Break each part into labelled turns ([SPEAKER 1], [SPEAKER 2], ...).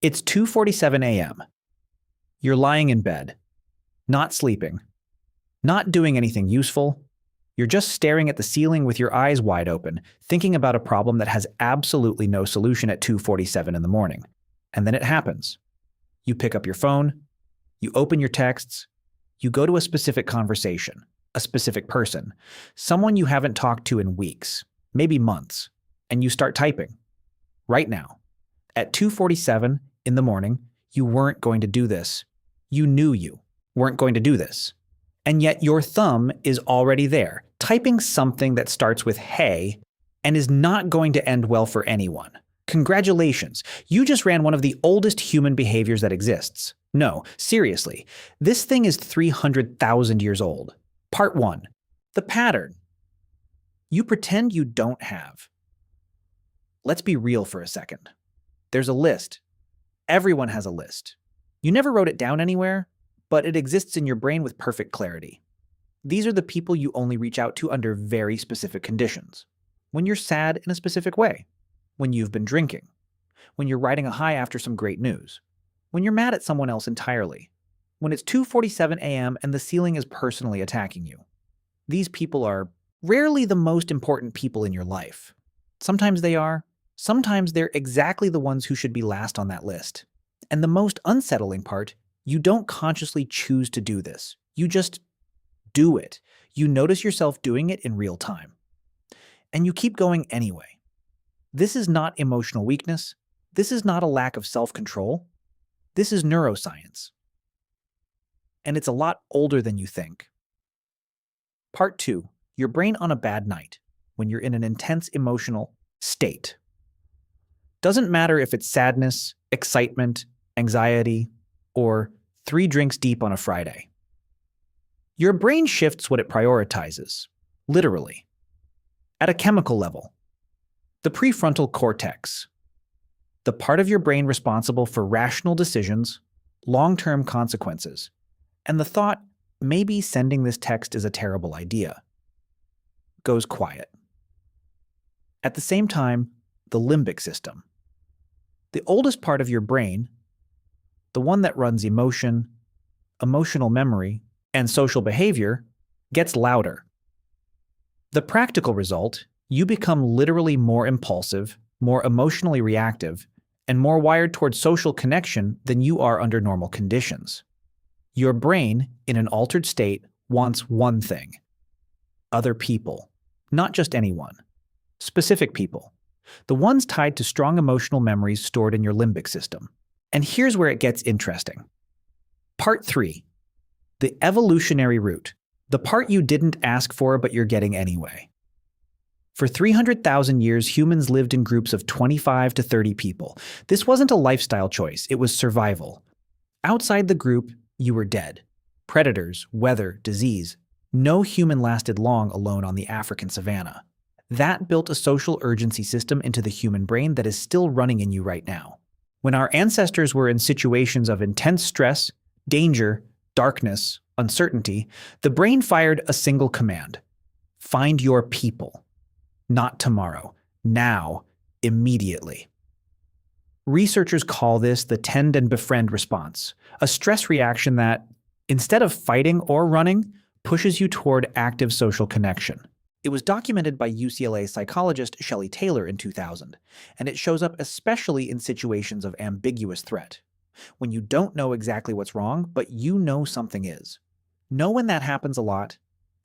[SPEAKER 1] It's 2:47 a.m. You're lying in bed, not sleeping, not doing anything useful. You're just staring at the ceiling with your eyes wide open, thinking about a problem that has absolutely no solution at 2:47 in the morning. And then it happens. You pick up your phone, you open your texts, you go to a specific conversation, a specific person, someone you haven't talked to in weeks, maybe months, and you start typing. Right now. At 2:47 in the morning, you weren't going to do this. You knew you weren't going to do this. And yet your thumb is already there, typing something that starts with hey and is not going to end well for anyone. Congratulations, you just ran one of the oldest human behaviors that exists. No, seriously, this thing is 300,000 years old. Part 1. The pattern. You pretend you don't have. Let's be real for a second. There's a list. Everyone has a list. You never wrote it down anywhere, but it exists in your brain with perfect clarity. These are the people you only reach out to under very specific conditions. When you're sad in a specific way. When you've been drinking. When you're riding a high after some great news. When you're mad at someone else entirely. When it's 2:47 a.m. and the ceiling is personally attacking you. These people are rarely the most important people in your life. Sometimes they are. Sometimes they're exactly the ones who should be last on that list. And the most unsettling part, you don't consciously choose to do this. You just do it. You notice yourself doing it in real time. And you keep going anyway. This is not emotional weakness. This is not a lack of self-control. This is neuroscience. And it's a lot older than you think. Part 2. Your brain on a bad night, when you're in an intense emotional state. Doesn't matter if it's sadness, excitement, anxiety, or 3 drinks deep on a Friday. Your brain shifts what it prioritizes, literally. At a chemical level. The prefrontal cortex. The part of your brain responsible for rational decisions, long-term consequences, and the thought, maybe sending this text is a terrible idea, goes quiet. At the same time, the limbic system. The oldest part of your brain, the one that runs emotion, emotional memory, and social behavior, gets louder. The practical result, you become literally more impulsive, more emotionally reactive, and more wired towards social connection than you are under normal conditions. Your brain, in an altered state, wants one thing. Other people. Not just anyone. Specific people. The ones tied to strong emotional memories stored in your limbic system. And here's where it gets interesting. Part 3. The evolutionary route. The part you didn't ask for but you're getting anyway. For 300,000 years, humans lived in groups of 25 to 30 people. This wasn't a lifestyle choice, it was survival. Outside the group, you were dead. Predators, weather, disease. No human lasted long alone on the African savanna. That built a social urgency system into the human brain that is still running in you right now. When our ancestors were in situations of intense stress, danger, darkness, uncertainty, the brain fired a single command. Find your people. Not tomorrow. Now. Immediately. Researchers call this the Tend-and-Befriend response, a stress reaction that, instead of fighting or running, pushes you toward active social connection. It was documented by UCLA psychologist Shelley Taylor in 2000, and it shows up especially in situations of ambiguous threat, when you don't know exactly what's wrong, but you know something is. Know when that happens a lot?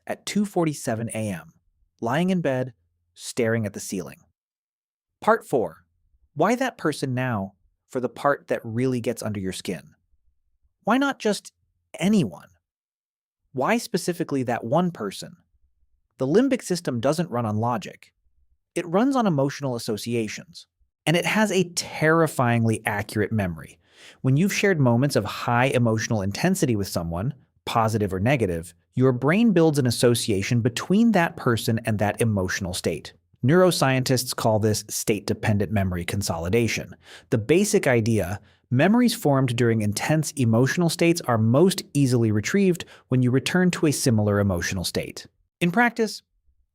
[SPEAKER 1] At 2:47 a.m., lying in bed, staring at the ceiling. Part 4. Why that person now for the part that really gets under your skin? Why not just anyone? Why specifically that one person? The limbic system doesn't run on logic. It runs on emotional associations. And it has a terrifyingly accurate memory. When you've shared moments of high emotional intensity with someone, positive or negative, your brain builds an association between that person and that emotional state. Neuroscientists call this state-dependent memory consolidation. The basic idea, memories formed during intense emotional states are most easily retrieved when you return to a similar emotional state. In practice,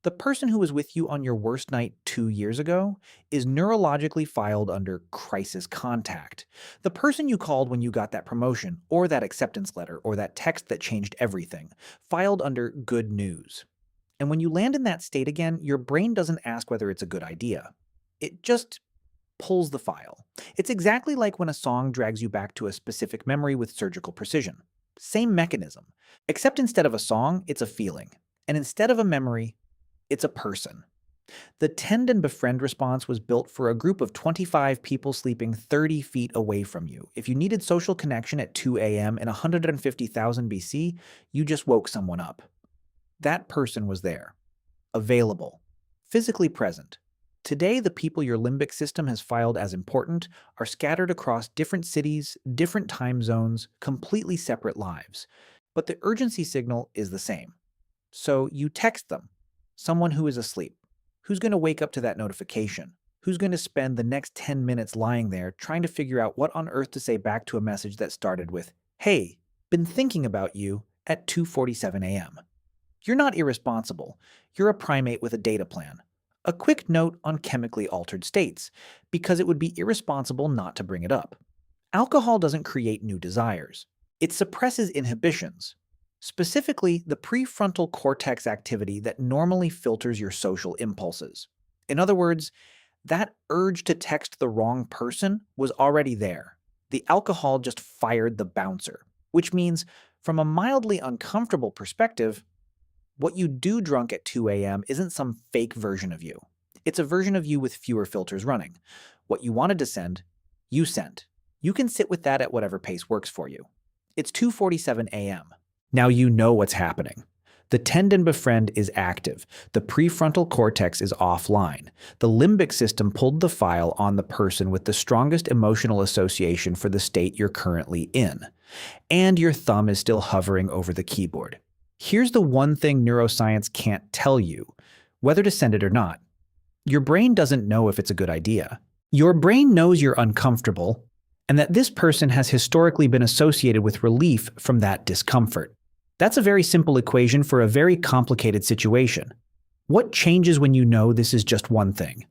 [SPEAKER 1] The person who was with you on your worst night 2 years ago is neurologically filed under crisis contact. The person you called when you got that promotion, or that acceptance letter, or that text that changed everything, filed under good news. And when you land in that state again, your brain doesn't ask whether it's a good idea. It just pulls the file. It's exactly like when a song drags you back to a specific memory with surgical precision. Same mechanism, except instead of a song, it's a feeling. And instead of a memory, it's a person. The Tend-and-Befriend response was built for a group of 25 people sleeping 30 feet away from you. If you needed social connection at 2 a.m. in 150,000 BC, you just woke someone up. That person was there, available, physically present. Today, the people your limbic system has filed as important are scattered across different cities, different time zones, completely separate lives. But the urgency signal is the same. So you text them, someone who is asleep. Who's going to wake up to that notification? Who's going to spend the next 10 minutes lying there trying to figure out what on earth to say back to a message that started with, "Hey, been thinking about you," at 2:47 a.m.? You're not irresponsible. You're a primate with a data plan. A quick note on chemically altered states, because it would be irresponsible not to bring it up. Alcohol doesn't create new desires. It suppresses inhibitions, specifically the prefrontal cortex activity that normally filters your social impulses. In other words, that urge to text the wrong person was already there. The alcohol just fired the bouncer, which means, from a mildly uncomfortable perspective, what you do drunk at 2 a.m. isn't some fake version of you. It's a version of you with fewer filters running. What you wanted to send, you sent. You can sit with that at whatever pace works for you. It's 2:47 a.m. Now you know what's happening. The Tend-and-Befriend is active. The prefrontal cortex is offline. The limbic system pulled the file on the person with the strongest emotional association for the state you're currently in. And your thumb is still hovering over the keyboard. Here's the one thing neuroscience can't tell you, whether to send it or not. Your brain doesn't know if it's a good idea. Your brain knows you're uncomfortable, and that this person has historically been associated with relief from that discomfort. That's a very simple equation for a very complicated situation. What changes when you know this is just one thing?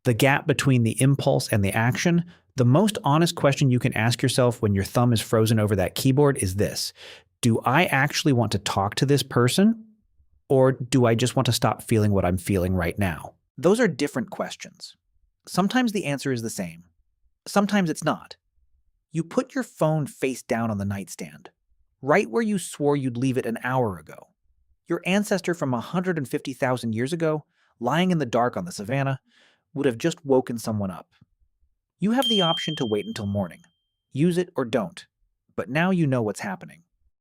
[SPEAKER 1] The gap between the impulse and the action? The most honest question you can ask yourself when your thumb is frozen over that keyboard is this: do I actually want to talk to this person? Or do I just want to stop feeling what I'm feeling right now? Those are different questions. Sometimes the answer is the same. Sometimes it's not. You put your phone face down on the nightstand, right where you swore you'd leave it an hour ago. Your ancestor from 150,000 years ago, lying in the dark on the savannah, would have just woken someone up. You have the option to wait until morning. Use it or don't. But now you know what's happening.